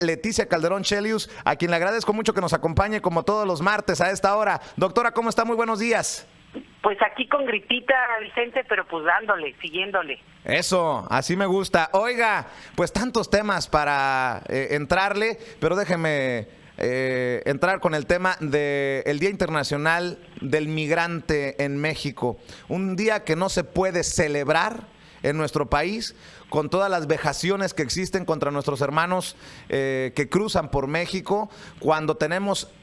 Leticia Calderón Chelius, a quien le agradezco mucho que nos acompañe como todos los martes a esta hora. Doctora, ¿cómo está? Muy buenos días. Pues aquí con gripita, Vicente, pero pues dándole, siguiéndole. Eso, así me gusta. Oiga, pues tantos temas para entrarle, pero déjeme entrar con el tema del Día Internacional del Migrante en México. Un día que no se puede celebrar en nuestro país, con todas las vejaciones que existen contra nuestros hermanos que cruzan por México, cuando tenemos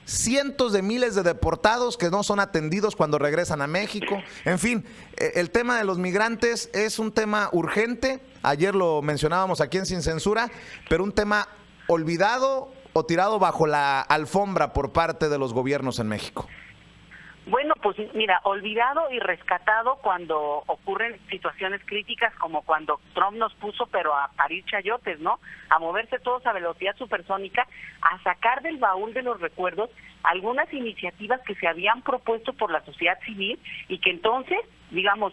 cientos de miles de deportados que no son atendidos cuando regresan a México. En fin, el tema de los migrantes es un tema urgente. Ayer lo mencionábamos aquí en Sin Censura, pero un tema olvidado o tirado bajo la alfombra por parte de los gobiernos en México. Bueno, pues mira, olvidado y rescatado cuando ocurren situaciones críticas, como cuando Trump nos puso, pero a parir chayotes, ¿no? A moverse todos a velocidad supersónica, a sacar del baúl de los recuerdos algunas iniciativas que se habían propuesto por la sociedad civil y que entonces, digamos,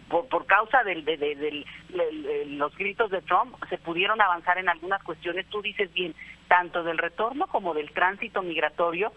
por causa de los gritos de Trump, se pudieron avanzar en algunas cuestiones. Tú dices bien, tanto del retorno como del tránsito migratorio,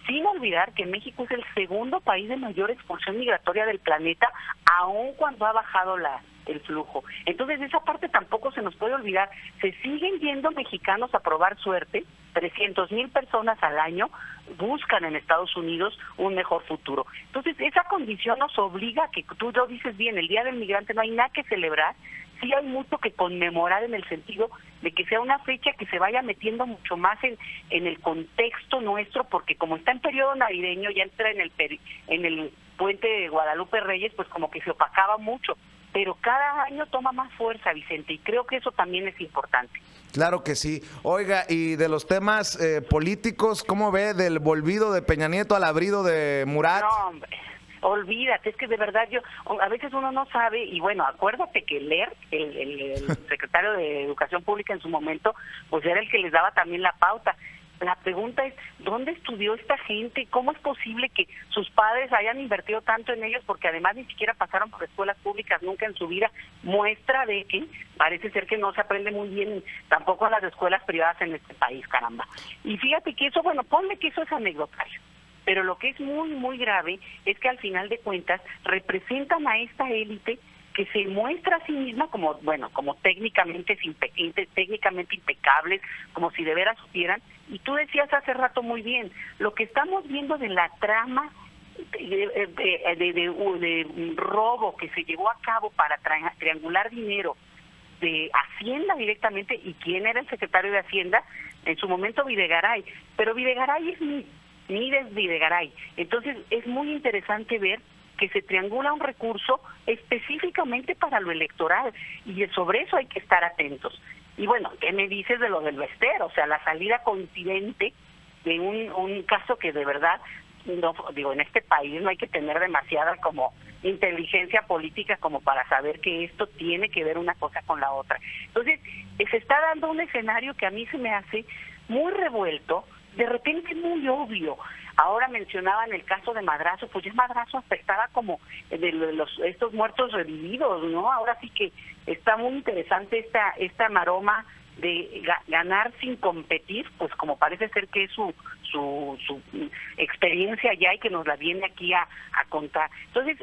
sin olvidar que México es el segundo país de mayor expulsión migratoria del planeta, aun cuando ha bajado el flujo. Entonces, esa parte tampoco se nos puede olvidar. Se siguen yendo mexicanos a probar suerte, 300,000 personas al año buscan en Estados Unidos un mejor futuro. Entonces, esa condición nos obliga a que, tú lo dices bien, el Día del Migrante no hay nada que celebrar, sí hay mucho que conmemorar en el sentido de que sea una fecha que se vaya metiendo mucho más en el contexto nuestro, porque como está en periodo navideño, ya entra en el puente de Guadalupe Reyes, pues como que se opacaba mucho, pero cada año toma más fuerza, Vicente, y creo que eso también es importante. Claro que sí. Oiga, y de los temas políticos, ¿cómo ve del volvido de Peña Nieto al abrido de Murat? No, hombre. Olvídate, es que de verdad a veces uno no sabe, y bueno, acuérdate que el secretario de Educación Pública en su momento, pues era el que les daba también la pauta. La pregunta es, ¿dónde estudió esta gente? ¿Cómo es posible que sus padres hayan invertido tanto en ellos? Porque además ni siquiera pasaron por escuelas públicas nunca en su vida. Muestra de que parece ser que no se aprende muy bien tampoco en las escuelas privadas en este país, caramba. Y fíjate que eso, bueno, ponle que eso es anecdotario. Pero lo que es muy, muy grave es que al final de cuentas representan a esta élite que se muestra a sí misma como, bueno, como técnicamente impecables, como si de veras supieran. Y tú decías hace rato muy bien, lo que estamos viendo de la trama de robo que se llevó a cabo para triangular dinero de Hacienda directamente, y quién era el secretario de Hacienda, en su momento Videgaray, pero Videgaray es Mides Videgaray. Entonces es muy interesante ver que se triangula un recurso específicamente para lo electoral, y sobre eso hay que estar atentos. Y bueno, ¿qué me dices de lo del Bester? O sea, la salida coincidente de un caso que de verdad, no digo, en este país no hay que tener demasiada como inteligencia política como para saber que esto tiene que ver una cosa con la otra. Entonces, se está dando un escenario que a mí se me hace muy revuelto, de repente muy obvio. Ahora mencionaban el caso de Madrazo, pues ya Madrazo afectaba como de estos muertos revividos, ¿no? Ahora sí que está muy interesante esta maroma de ganar sin competir, pues como parece ser que es su experiencia ya, y que nos la viene aquí a contar. Entonces,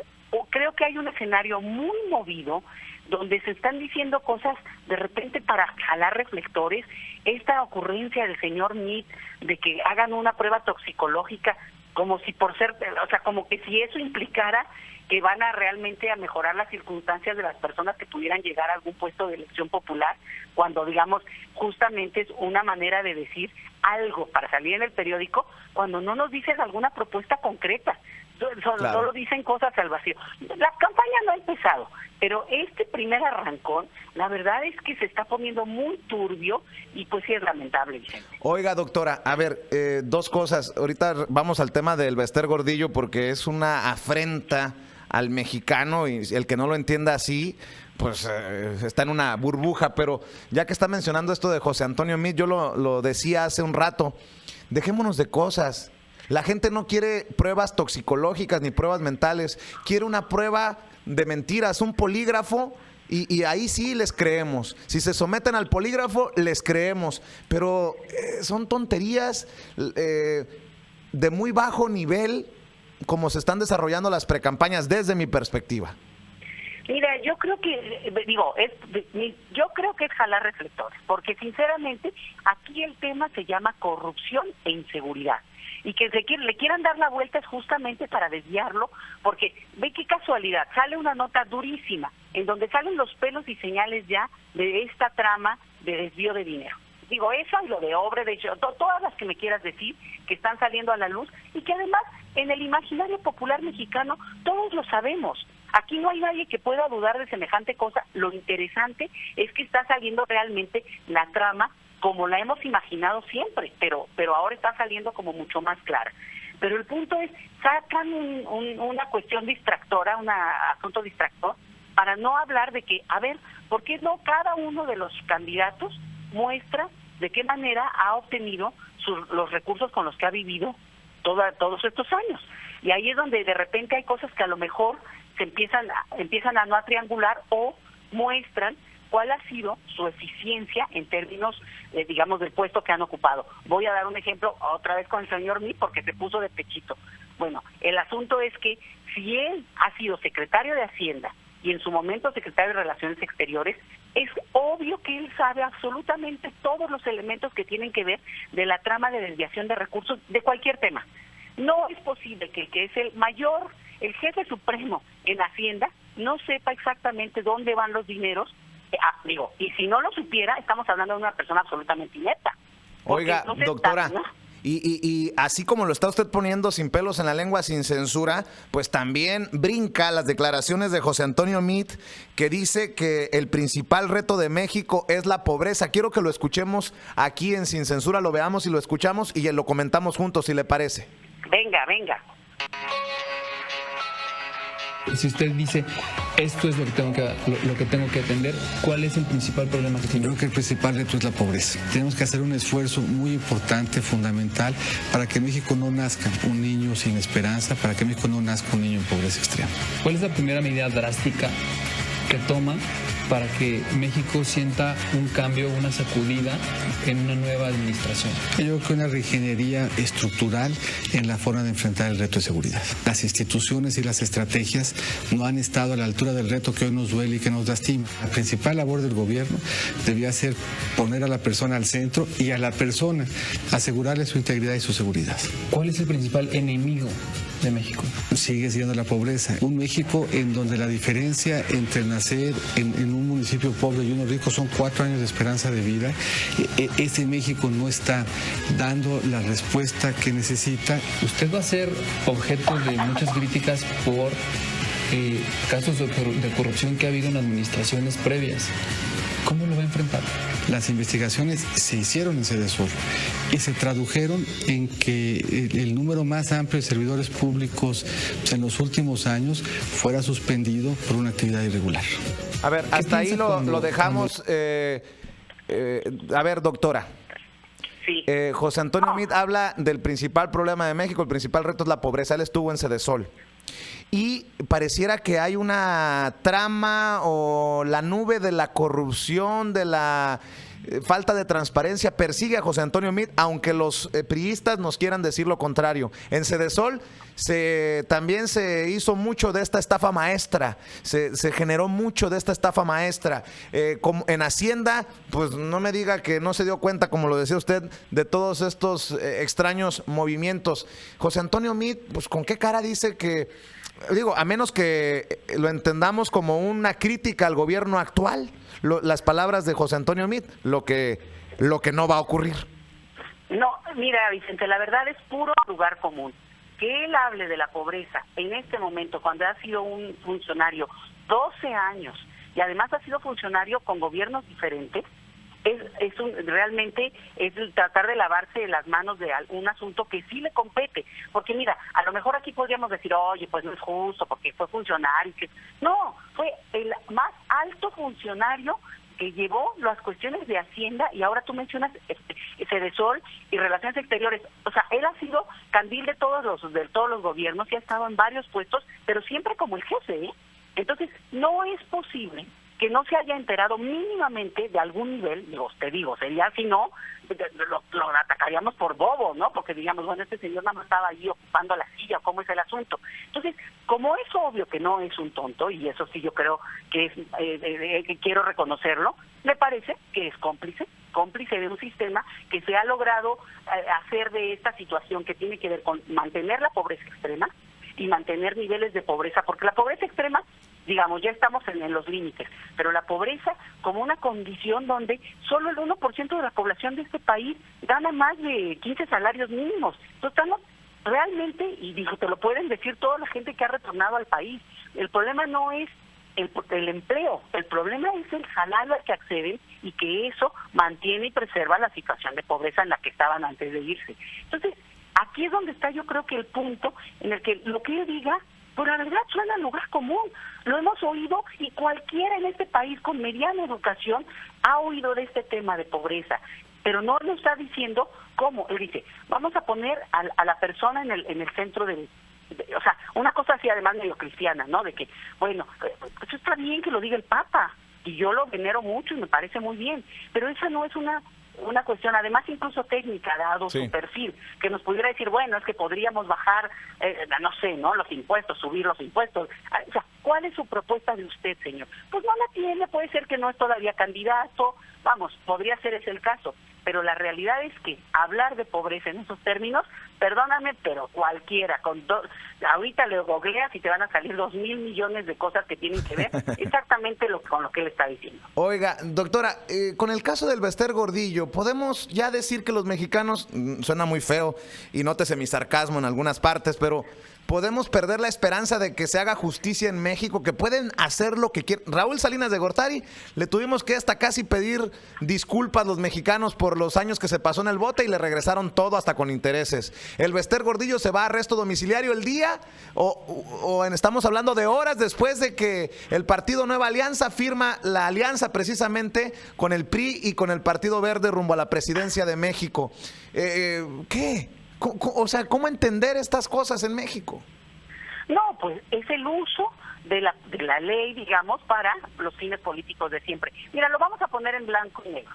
creo que hay un escenario muy movido donde se están diciendo cosas de repente para jalar reflectores. Esta ocurrencia del señor Meade de que hagan una prueba toxicológica como si por ser, o sea, como que si eso implicara que van a realmente a mejorar las circunstancias de las personas que pudieran llegar a algún puesto de elección popular, cuando digamos justamente es una manera de decir algo para salir en el periódico, cuando no nos dicen alguna propuesta concreta. Solo dicen cosas al vacío. La campaña no ha empezado, pero este primer arrancón, la verdad es que se está poniendo muy turbio, y pues sí es lamentable, Vicente. Oiga, doctora, a ver, dos cosas. Ahorita vamos al tema del Bester Gordillo, porque es una afrenta al mexicano, y el que no lo entienda así, pues está en una burbuja. Pero ya que está mencionando esto de José Antonio Meade, yo lo decía hace un rato, dejémonos de cosas. La gente no quiere pruebas toxicológicas ni pruebas mentales, quiere una prueba de mentiras, un polígrafo Y ahí sí les creemos. Si se someten al polígrafo, les creemos. Pero son tonterías de muy bajo nivel como se están desarrollando las precampañas desde mi perspectiva. Mira, yo creo que, yo creo que es jalar reflectores, porque sinceramente aquí el tema se llama corrupción e inseguridad. Y que le quieran dar la vuelta es justamente para desviarlo, porque ve qué casualidad, sale una nota durísima, en donde salen los pelos y señales ya de esta trama de desvío de dinero. Digo, eso y lo de Odebrecht, todas las que me quieras decir, que están saliendo a la luz, y que además en el imaginario popular mexicano todos lo sabemos. Aquí no hay nadie que pueda dudar de semejante cosa. Lo interesante es que está saliendo realmente la trama como la hemos imaginado siempre, pero ahora está saliendo como mucho más clara. Pero el punto es, sacan una cuestión distractora, un asunto distractor, para no hablar de que, a ver, ¿por qué no cada uno de los candidatos muestra de qué manera ha obtenido los recursos con los que ha vivido todos estos años? Y ahí es donde de repente hay cosas que a lo mejor se empiezan a no triangular o muestran cuál ha sido su eficiencia en términos, digamos, del puesto que han ocupado. Voy a dar un ejemplo otra vez con el señor Meade porque se puso de pechito. Bueno, el asunto es que si él ha sido secretario de Hacienda y en su momento secretario de Relaciones Exteriores, es obvio que él sabe absolutamente todos los elementos que tienen que ver de la trama de desviación de recursos de cualquier tema. No es posible que el que es el jefe supremo en Hacienda, no sepa exactamente dónde van los dineros. Y si no lo supiera, estamos hablando de una persona absolutamente inepta. Oiga, doctora, y así como lo está usted poniendo sin pelos en la lengua, sin censura, pues también brinca las declaraciones de José Antonio Meade, que dice que el principal reto de México es la pobreza. Quiero que lo escuchemos aquí en Sin Censura, lo veamos y lo escuchamos y lo comentamos juntos, si le parece. Venga. Si usted dice, esto es lo que tengo que atender, ¿cuál es el principal problema que tiene? Creo que el principal reto es la pobreza. Tenemos que hacer un esfuerzo muy importante, fundamental, para que en México no nazca un niño sin esperanza, para que en México no nazca un niño en pobreza extrema. ¿Cuál es la primera medida drástica que toma para que México sienta un cambio, una sacudida en una nueva administración? Yo creo que una reingeniería estructural en la forma de enfrentar el reto de seguridad. Las instituciones y las estrategias no han estado a la altura del reto que hoy nos duele y que nos lastima. La principal labor del gobierno debía ser poner a la persona al centro y a la persona asegurarle su integridad y su seguridad. ¿Cuál es el principal enemigo de México? Sigue siendo la pobreza. Un México en donde la diferencia entre nacer en un municipio pobre y uno rico son 4 años de esperanza de vida. Ese México no está dando la respuesta que necesita. Usted va a ser objeto de muchas críticas por casos de corrupción que ha habido en administraciones previas. ¿Cómo lo va a enfrentar? Las investigaciones se hicieron en Sedesur y se tradujeron en que el número más amplio de servidores públicos en los últimos años fuera suspendido por una actividad irregular. A ver, hasta ahí lo dejamos. A ver, doctora. Sí. José Antonio Meade habla del principal problema de México, el principal reto es la pobreza. Él estuvo en Sedesol. Y pareciera que hay una trama o la nube de la corrupción, de la falta de transparencia, persigue a José Antonio Meade, aunque los priistas nos quieran decir lo contrario. En Sedesol también se hizo mucho de esta estafa maestra, se generó mucho de esta estafa maestra. Como en Hacienda, pues no me diga que no se dio cuenta, como lo decía usted, de todos estos extraños movimientos. José Antonio Meade, pues ¿con qué cara dice que... Digo, a menos que lo entendamos como una crítica al gobierno actual, las palabras de José Antonio Meade, lo que no va a ocurrir? No, mira, Vicente, la verdad es puro lugar común. Que él hable de la pobreza en este momento, cuando ha sido un funcionario 12 años y además ha sido funcionario con gobiernos diferentes, realmente es tratar de lavarse las manos de un asunto que sí le compete. Porque mira, a lo mejor aquí podríamos decir, oye, pues no es justo porque fue funcionario. No, fue el más alto funcionario que llevó las cuestiones de Hacienda, y ahora tú mencionas Sedesol y Relaciones Exteriores. O sea, él ha sido candil de todos los gobiernos y ha estado en varios puestos, pero siempre como el jefe, ¿eh? Entonces, no es posible que no se haya enterado mínimamente de algún nivel, te digo, sería si no, lo atacaríamos por bobo, ¿no? Porque digamos, bueno, este señor nada más estaba ahí ocupando la silla, ¿cómo es el asunto? Entonces, como es obvio que no es un tonto, y eso sí yo creo que es, que quiero reconocerlo, me parece que es cómplice de un sistema que se ha logrado hacer de esta situación que tiene que ver con mantener la pobreza extrema y mantener niveles de pobreza, porque la pobreza extrema, digamos, ya estamos en los límites, pero la pobreza como una condición donde solo el 1% de la población de este país gana más de 15 salarios mínimos. Entonces estamos realmente, y digo, te lo pueden decir toda la gente que ha retornado al país, el problema no es el empleo, el problema es el salario al que acceden y que eso mantiene y preserva la situación de pobreza en la que estaban antes de irse. Entonces, aquí es donde está yo creo que el punto en el que lo que él diga, pues la verdad suena a lugar común, lo hemos oído y cualquiera en este país con mediana educación ha oído de este tema de pobreza, pero no lo está diciendo cómo. Él dice, vamos a poner a la persona en el centro o sea, una cosa así además medio cristiana, ¿no? De que, bueno, pues está bien que lo diga el Papa, y yo lo venero mucho y me parece muy bien, pero esa no es una cuestión, además incluso técnica, dado su perfil, que nos pudiera decir, bueno, es que podríamos bajar, no sé, ¿no? Los impuestos, subir los impuestos. O sea, ¿cuál es su propuesta de usted, señor? Pues no la tiene, puede ser que no es todavía candidato, vamos, podría ser ese el caso, pero la realidad es que hablar de pobreza en esos términos, perdóname, pero cualquiera, ahorita le googleas y te van a salir 2,000 millones de cosas que tienen que ver exactamente con lo que él está diciendo. Oiga, doctora, con el caso del Bester Gordillo, ¿podemos ya decir que los mexicanos, suena muy feo y nótese mi sarcasmo en algunas partes, pero podemos perder la esperanza de que se haga justicia en México, que pueden hacer lo que quieran? Raúl Salinas de Gortari, le tuvimos que hasta casi pedir disculpas los mexicanos por los años que se pasó en el bote y le regresaron todo hasta con intereses. ¿El Bester Gordillo se va a arresto domiciliario el día o estamos hablando de horas después de que el Partido Nueva Alianza firma la alianza precisamente con el PRI y con el Partido Verde rumbo a la presidencia de México? ¿Qué? O sea, ¿cómo entender estas cosas en México? No, pues es el uso de la ley, digamos, para los fines políticos de siempre. Mira, lo vamos a poner en blanco y negro.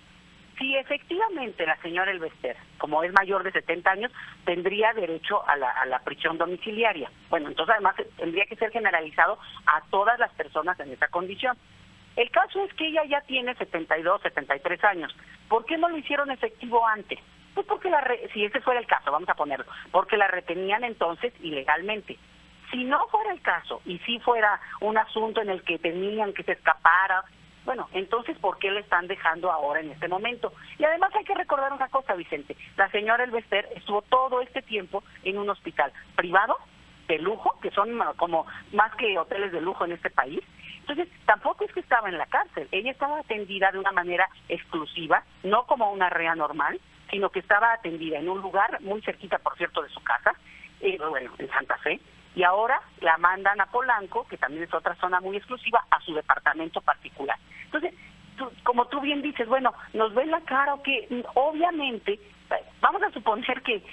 Si efectivamente la señora Elvester, como es mayor de 70 años, tendría derecho a la prisión domiciliaria. Bueno, entonces además tendría que ser generalizado a todas las personas en esa condición. El caso es que ella ya tiene 72, 73 años. ¿Por qué no lo hicieron efectivo antes? Pues porque si ese fuera el caso, vamos a ponerlo, porque la retenían entonces ilegalmente. Si no fuera el caso y si fuera un asunto en el que tenían que se escapara, bueno, entonces ¿por qué le están dejando ahora en este momento? Y además hay que recordar una cosa, Vicente, la señora Elvester estuvo todo este tiempo en un hospital privado de lujo, que son como más que hoteles de lujo en este país. Entonces, tampoco es que estaba en la cárcel, ella estaba atendida de una manera exclusiva, no como una rea normal, sino que estaba atendida en un lugar muy cerquita, por cierto, de su casa, bueno, en Santa Fe, y ahora la mandan a Polanco, que también es otra zona muy exclusiva, a su departamento particular. Entonces, como tú bien dices, bueno, nos ven la cara o que obviamente, vamos a suponer que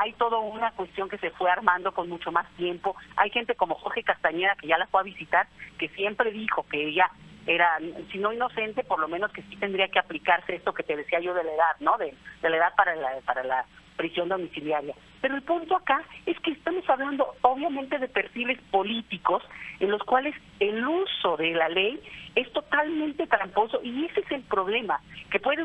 hay toda una cuestión que se fue armando con mucho más tiempo. Hay gente como Jorge Castañeda, que ya la fue a visitar, que siempre dijo que ella era, si no inocente, por lo menos que sí tendría que aplicarse esto que te decía yo de la edad, ¿no? De la edad para la prisión domiciliaria. Pero el punto acá es que estamos hablando obviamente de perfiles políticos en los cuales el uso de la ley es totalmente tramposo y ese es el problema, que puede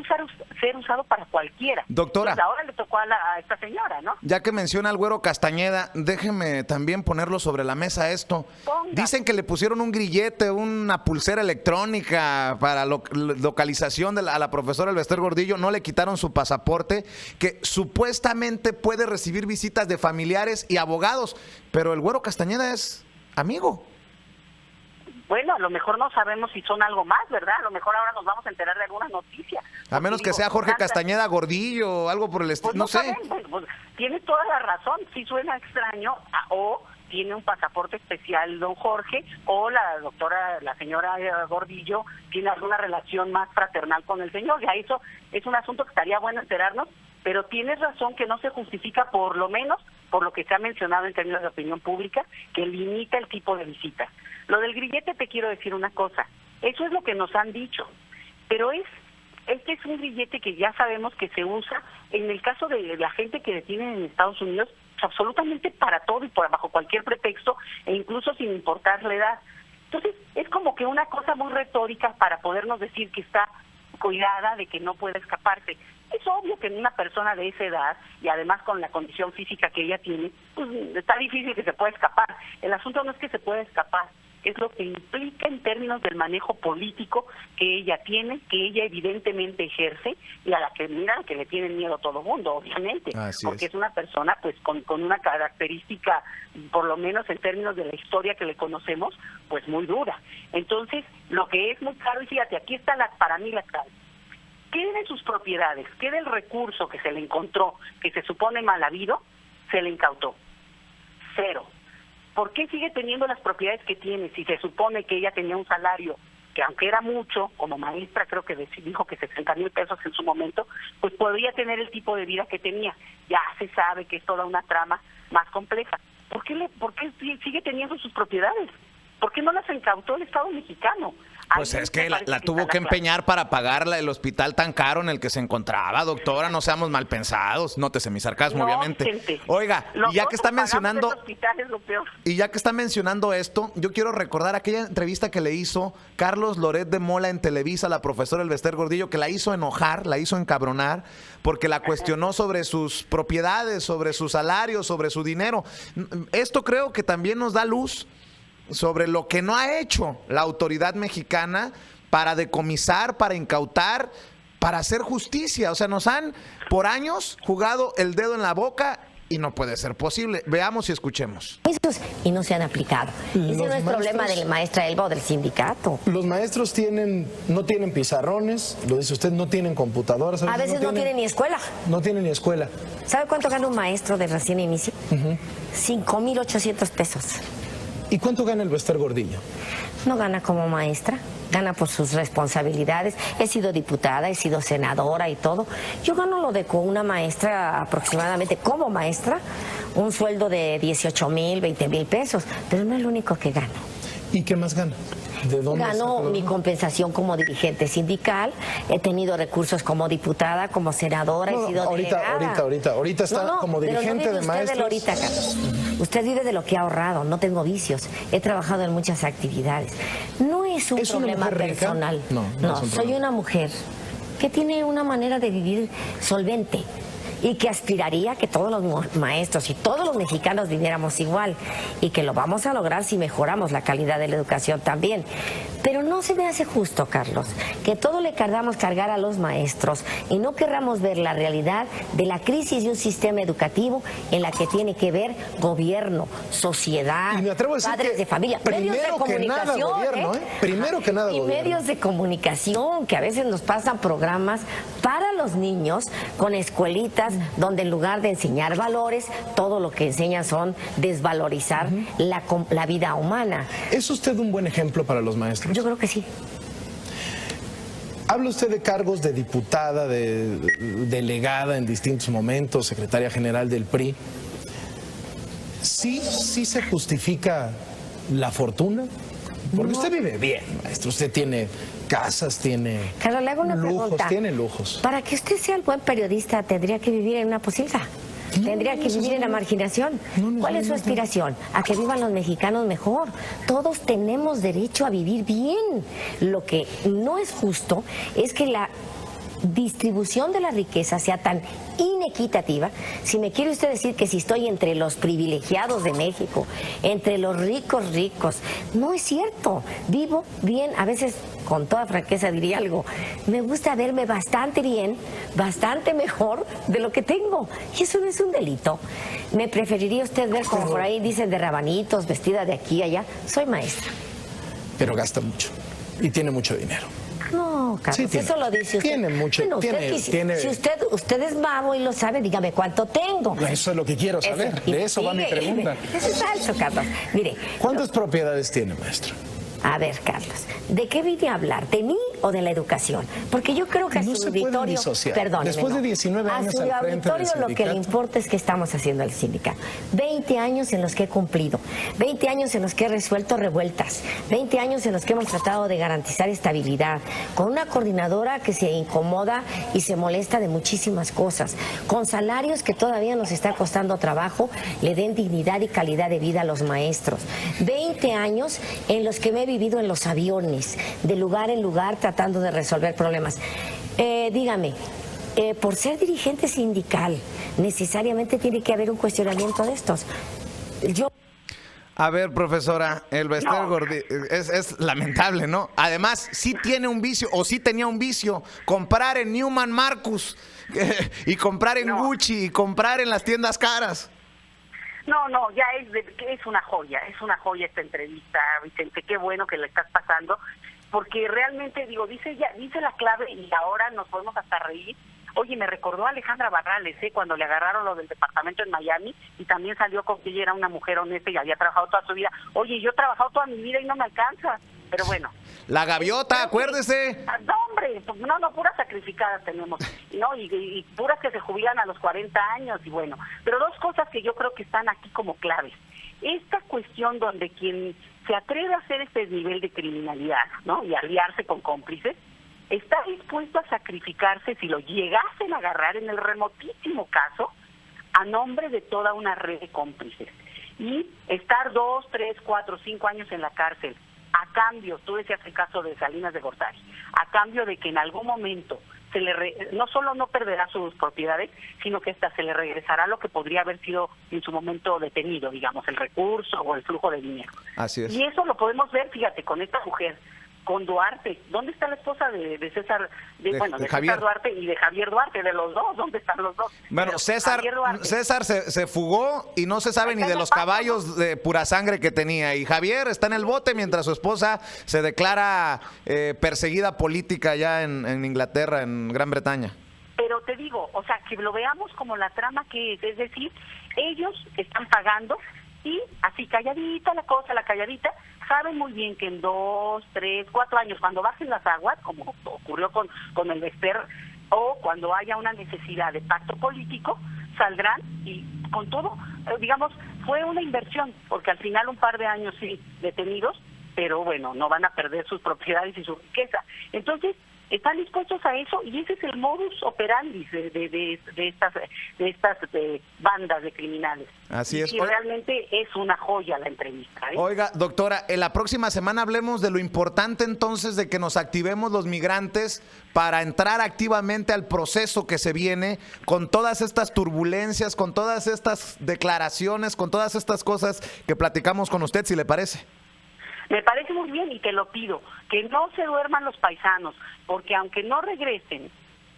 ser usado para cualquiera. Doctora. Pues ahora le tocó a esta señora, ¿no? Ya que menciona al Güero Castañeda, déjeme también ponerlo sobre la mesa esto. Dicen que le pusieron un grillete, una pulsera electrónica para localización a la profesora Elvester Gordillo, no le quitaron su pasaporte, que supuestamente puede recibir visitas de familiares y abogados, pero el Güero Castañeda es amigo. Bueno, a lo mejor no sabemos si son algo más, ¿verdad? A lo mejor ahora nos vamos a enterar de alguna noticia. A menos que sea Jorge Castañeda Gordillo o algo por el estilo, pues no sé. Pues, tiene toda la razón, sí suena extraño, o tiene un pasaporte especial don Jorge, o la señora Gordillo tiene alguna relación más fraternal con el señor. Ya eso es un asunto que estaría bueno enterarnos, pero tienes razón que no se justifica, por lo menos por lo que se ha mencionado en términos de opinión pública, que limita el tipo de visita. Lo del grillete, te quiero decir una cosa, Eso es lo que nos han dicho. Pero este es un grillete que ya sabemos que se usa en el caso de la gente que detienen en Estados Unidos, pues, absolutamente para todo y bajo cualquier pretexto, e incluso sin importar la edad. Entonces, es como que una cosa muy retórica para podernos decir que está cuidada, de que no puede escaparse. Es obvio que en una persona de esa edad, y además con la condición física que ella tiene, pues está difícil que se pueda escapar. El asunto no es que se pueda escapar, es lo que implica en términos del manejo político que ella tiene, que ella evidentemente ejerce, y a la que miran que le tienen miedo todo el mundo, obviamente, porque es una persona pues con una característica, por lo menos en términos de la historia que le conocemos, pues muy dura. Entonces, lo que es muy claro, y fíjate, aquí está para mí la clave. ¿Qué de sus propiedades, qué del recurso que se le encontró, que se supone mal habido, se le incautó? Cero. ¿Por qué sigue teniendo las propiedades que tiene si se supone que ella tenía un salario que, aunque era mucho, como maestra creo que dijo que 60,000 pesos en su momento, pues podría tener el tipo de vida que tenía? Ya se sabe que es toda una trama más compleja. ¿Por qué sigue teniendo sus propiedades? ¿Por qué no las incautó el Estado mexicano? Pues es que la tuvo que empeñar para pagar el hospital tan caro en el que se encontraba, doctora. No seamos mal pensados. Nótese mi sarcasmo, obviamente. Gente. Oiga, y ya que está mencionando, es lo peor. y ya que está mencionando esto, yo quiero recordar aquella entrevista que le hizo Carlos Loret de Mola en Televisa a la profesora Elvester Gordillo, que la hizo enojar, la hizo encabronar, porque la cuestionó sobre sus propiedades, sobre su salario, sobre su dinero. Esto creo que también nos da luz sobre lo que no ha hecho la autoridad mexicana para decomisar, para incautar, para hacer justicia. O sea, nos han por años jugado el dedo en la boca y no puede ser posible. Veamos y escuchemos. Y no se han aplicado. Ese no es problema de la maestra Elba o del sindicato. Los maestros no tienen pizarrones, lo dice usted, no tienen computadoras. A veces no tienen ni escuela. No tienen ni escuela. ¿Sabe cuánto gana un maestro de recién inicio? 5,800 pesos. ¿Y cuánto gana Elvester Gordillo? No gana como maestra, gana por sus responsabilidades. He sido diputada, he sido senadora y todo. Yo gano lo de con una maestra aproximadamente, como maestra, un sueldo de 18,000, 20,000 pesos, pero no es lo único que gano. ¿Y qué más gana? ¿De dónde Gano mi compensación como dirigente sindical, he tenido recursos como diputada, como senadora, he sido delegada. Ahorita está como dirigente de maestros. Usted ahorita, Carlos. Usted vive de lo que ha ahorrado, no tengo vicios, he trabajado en muchas actividades. No es un problema personal. No, soy una mujer que tiene una manera de vivir solvente y que aspiraría que todos los maestros y todos los mexicanos viviéramos igual, y que lo vamos a lograr si mejoramos la calidad de la educación también. Pero no se me hace justo, Carlos, que todo le queramos cargar a los maestros y no querramos ver la realidad de la crisis de un sistema educativo en la que tiene que ver gobierno, sociedad, y me atrevo a decir padres que de familia, medios de comunicación, primero que nada y gobierno. Medios de comunicación que a veces nos pasan programas para los niños con escuelitas donde en lugar de enseñar valores, todo lo que enseñan son desvalorizar la vida humana. ¿Es usted un buen ejemplo para los maestros? Yo creo que sí. Habla usted de cargos de diputada, de delegada en distintos momentos, secretaria general del PRI. ¿Sí se justifica la fortuna? Porque usted vive bien, maestro. Usted tiene casas, tiene Carlos, le hago una pregunta. Tiene lujos. Para que usted sea el buen periodista, ¿tendría que vivir en una posilga? ¿Tendría que vivir en la marginación? ¿Cuál es su aspiración? A que vivan los mexicanos mejor. Todos tenemos derecho a vivir bien. Lo que no es justo es que la distribución de la riqueza sea tan inequitativa. Si me quiere usted decir que si estoy entre los privilegiados de México, entre los ricos, no es cierto. Vivo bien, a veces con toda franqueza diría algo, me gusta verme bastante bien, bastante mejor de lo que tengo, y eso no es un delito. Me preferiría usted ver como por ahí dicen de rabanitos, vestida de aquí y allá. Soy maestra. Pero gasta mucho y tiene mucho dinero. No, Carlos, sí, eso lo dice usted. Tiene mucho. Bueno, si usted es babo y lo sabe, dígame cuánto tengo. Eso es lo que quiero saber. De eso va mi pregunta. Eso es falso, Carlos. Mire. ¿Cuántas propiedades tiene, maestra? A ver, Carlos, ¿de qué vine a hablar? ¿De mí o de la educación? Porque yo creo que a No su se pueden auditorio, disociar. perdóneme, Después de 19 años a su al frente del auditorio lo que le sindicato. importa es que estamos haciendo el sindicato. 20 años en los que he cumplido, 20 años en los que he resuelto revueltas, 20 años en los que hemos tratado de garantizar estabilidad, con una coordinadora que se incomoda y se molesta de muchísimas cosas, con salarios que todavía nos está costando trabajo, le den dignidad y calidad de vida a los maestros. 20 años en los que me he vivido en los aviones, de lugar en lugar tratando de resolver problemas. Dígame, por ser dirigente sindical, necesariamente tiene que haber un cuestionamiento de estos. Yo... A ver, profesora, el Bester Gordillo es lamentable, ¿no? Además, sí tiene un vicio, o sí tenía un vicio, comprar en Neiman Marcus, y comprar en Gucci, y comprar en las tiendas caras. No, ya es una joya esta entrevista, Vicente, qué bueno que le estás pasando, porque realmente, digo, dice la clave y ahora nos podemos hasta reír. Oye, me recordó a Alejandra Barrales, cuando le agarraron lo del departamento en Miami y también salió con que ella era una mujer honesta y había trabajado toda su vida. Oye, yo he trabajado toda mi vida y no me alcanza, pero bueno. La gaviota, acuérdese. No, hombre, no, puras sacrificadas tenemos, ¿no? Y puras que se jubilan a los 40 años y bueno. Pero dos cosas que yo creo que están aquí como claves. Esta cuestión donde quien se atreve a hacer este nivel de criminalidad, ¿no? Y aliarse con cómplices, está dispuesto a sacrificarse si lo llegasen a agarrar en el remotísimo caso a nombre de toda una red de cómplices y estar 2, 3, 4, 5 años en la cárcel a cambio, tú decías el caso de Salinas de Gortari, a cambio de que en algún momento no solo no perderá sus propiedades, sino que hasta se le regresará lo que podría haber sido en su momento detenido, digamos, el recurso o el flujo de dinero. Así es. Y eso lo podemos ver, fíjate, con esta mujer, con Duarte. ¿Dónde está la esposa de César, de Javier César Duarte y de Javier Duarte? De los dos, ¿dónde están los dos? Bueno, Pero César se fugó y no se sabe ni de los caballos de pura sangre que tenía. Y Javier está en el bote mientras su esposa se declara perseguida política allá en Inglaterra, en Gran Bretaña. Pero te digo, o sea, que lo veamos como la trama que es decir, ellos están pagando y así calladita la cosa, la calladita, saben muy bien que en 2, 3, 4 años, cuando bajen las aguas, como ocurrió con el Bester, o cuando haya una necesidad de pacto político, saldrán y con todo, digamos, fue una inversión, porque al final un par de años sí detenidos, pero bueno, no van a perder sus propiedades y su riqueza. Entonces, están dispuestos a eso y ese es el modus operandi de estas bandas de criminales. Así es. Y realmente es una joya la entrevista. Oiga, doctora, en la próxima semana hablemos de lo importante entonces de que nos activemos los migrantes para entrar activamente al proceso que se viene con todas estas turbulencias, con todas estas declaraciones, con todas estas cosas que platicamos con usted, si le parece. Me parece muy bien y te lo pido, que no se duerman los paisanos, porque aunque no regresen,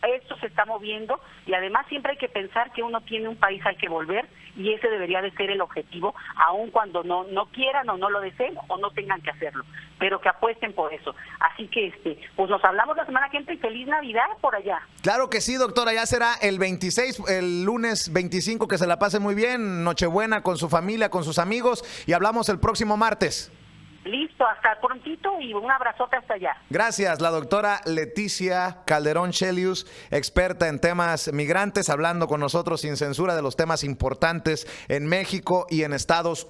esto se está moviendo y además siempre hay que pensar que uno tiene un país al que volver y ese debería de ser el objetivo, aun cuando no quieran o no lo deseen o no tengan que hacerlo, pero que apuesten por eso. Así que pues nos hablamos la semana que entra y feliz Navidad por allá. Claro que sí, doctora, ya será el 26, el lunes 25, que se la pase muy bien, Nochebuena con su familia, con sus amigos y hablamos el próximo martes. Listo, hasta prontito y un abrazote hasta allá. Gracias, la doctora Leticia Calderón Chelius, experta en temas migrantes, hablando con nosotros sin censura de los temas importantes en México y en Estados Unidos.